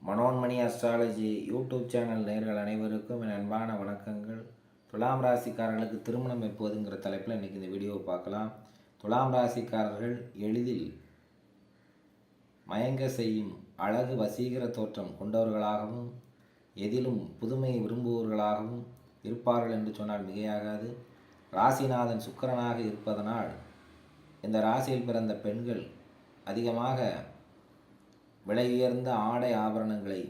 Manonmani astrology YouTube channel நேயர்கள் அனைவருக்கும் என் அன்பான வணக்கங்கள். துலாம் ராசிக்காரர்களுக்கு திருமணம் எப்போதுங்கிற தலைப்பில் இன்றைக்கி இந்த வீடியோவை பார்க்கலாம். துலாம் ராசிக்காரர்கள் எளிதில் மயங்க செய்யும் அழகு வசீகர தோற்றம் கொண்டவர்களாகவும் எதிலும் புதுமையை விரும்புபவர்களாகவும் இருப்பார்கள் என்று சொன்னால் மிகையாகாது. ராசிநாதன் சுக்கிரனாக இருப்பதனால் இந்த ராசியில் பிறந்த பெண்கள் அதிகமாக விலை உயர்ந்த ஆடை ஆபரணங்களை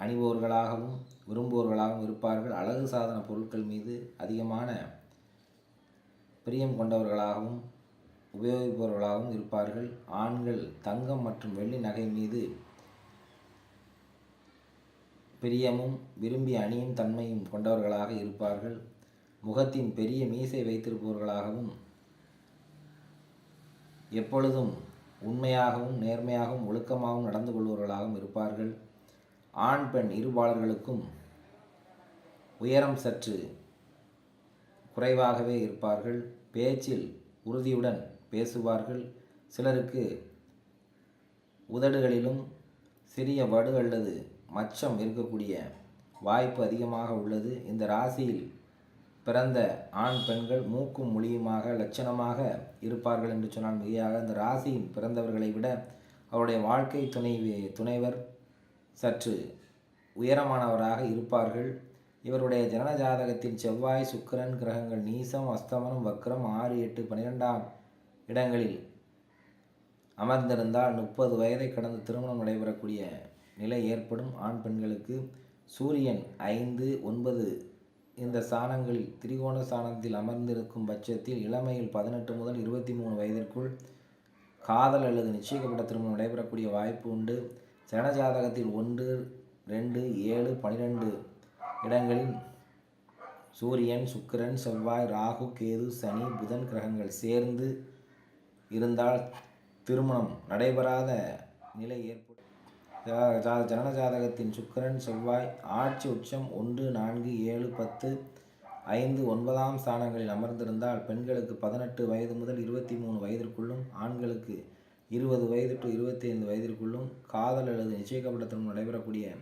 அணிபவர்களாகவும் விரும்புபவர்களாகவும் இருப்பார்கள். அழகு சாதன பொருட்கள் மீது அதிகமான பிரியம் கொண்டவர்களாகவும் உபயோகிப்பவர்களாகவும் இருப்பார்கள். ஆண்கள் தங்கம் மற்றும் வெள்ளி நகை மீது பிரியமும் விரும்பி அணியும் தன்மையும் கொண்டவர்களாக இருப்பார்கள். முகத்தின் பெரிய மீசை வைத்திருப்பவர்களாகவும் எப்பொழுதும் உண்மையாகவும் நேர்மையாகவும் ஒழுக்கமாகவும் நடந்து கொள்பவர்களாகவும் இருப்பார்கள். ஆண் பெண் இருபாலர்களுக்கும் உயரம் சற்று குறைவாகவே இருப்பார்கள். பேச்சில் உறுதியுடன் பேசுவார்கள். சிலருக்கு உதடுகளிலும் சிறிய வடு அல்லது மச்சம் இருக்கக்கூடிய வாய்ப்பு அதிகமாக உள்ளது. இந்த ராசியில் பிறந்த ஆண் பெண்கள் மூக்கும் மொழியுமாக லட்சணமாக இருப்பார்கள் என்று சொன்னால் மிகையாக. இந்த ராசியில் பிறந்தவர்களை விட அவருடைய வாழ்க்கை துணைவர் சற்று உயரமானவராக இருப்பார்கள். இவருடைய ஜனன ஜாதகத்தின் செவ்வாய் சுக்கிரன் கிரகங்கள் நீசம் அஸ்தமனம் வக்ரம் 6 8 12ஆம் இடங்களில் அமர்ந்திருந்தால் 30 வயதை கடந்து திருமணம் நடைபெறக்கூடிய நிலை ஏற்படும். ஆண் பெண்களுக்கு சூரியன் 5 9 இந்த ஸ்தானங்களில் திரிகோண ஸ்தானத்தில் அமர்ந்திருக்கும் பட்சத்தில் இளமையில் 18 முதல் 23 வயதிற்குள் காதல் அல்லது நிச்சயிக்கப்பட்ட திருமணம் நடைபெறக்கூடிய வாய்ப்பு உண்டு. ஜனன ஜாதகத்தில் 1 2 7 12 இடங்களில் சூரியன் சுக்கிரன் செவ்வாய் ராகு கேது சனி புதன் கிரகங்கள் சேர்ந்து இருந்தால் திருமணம் நடைபெறாத நிலை ஏற்படும். ஜனன ஜாதகத்தின் சுக்கிரன் செவ்வாய் ஆட்சி உச்சம் 1 4 7 10 5 9ஆம் ஸ்தானங்களில் அமர்ந்திருந்தால் பெண்களுக்கு 18 வயது முதல் 23 வயதிற்குள்ளும் ஆண்களுக்கு 20 வயது டு 25 வயதிற்குள்ளும் காதல் அல்லது நிச்சயிக்கப்பட்ட திருமணம் நடைபெறக்கூடிய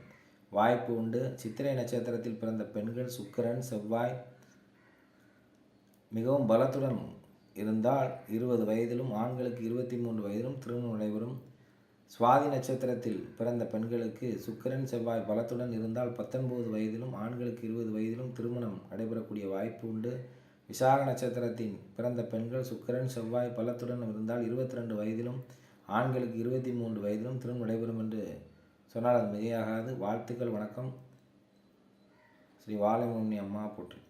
வாய்ப்பு உண்டு. சித்திரை நட்சத்திரத்தில் பிறந்த பெண்கள் சுக்கிரன் செவ்வாய் மிகவும் பலத்துடன் இருந்தால் 20 வயதிலும் ஆண்களுக்கு 23 வயதிலும் திருமணம் நடைபெறும். சுவாதி நட்சத்திரத்தில் பிறந்த பெண்களுக்கு சுக்கிரன் செவ்வாய் பலத்துடன் இருந்தால் 19 வயதிலும் ஆண்களுக்கு 20 வயதிலும் திருமணம் நடைபெறக்கூடிய வாய்ப்பு உண்டு. விசாக நட்சத்திரத்தின் பிறந்த பெண்கள் சுக்கிரன் செவ்வாய் பலத்துடன் இருந்தால் 22 வயதிலும் ஆண்களுக்கு 23 வயதிலும் திருமணம் நடைபெறும் என்று சொன்னால் அது மிகையாகாது. வாழ்த்துக்கள். வணக்கம். ஸ்ரீ வாழைமுனி அம்மா போற்றி.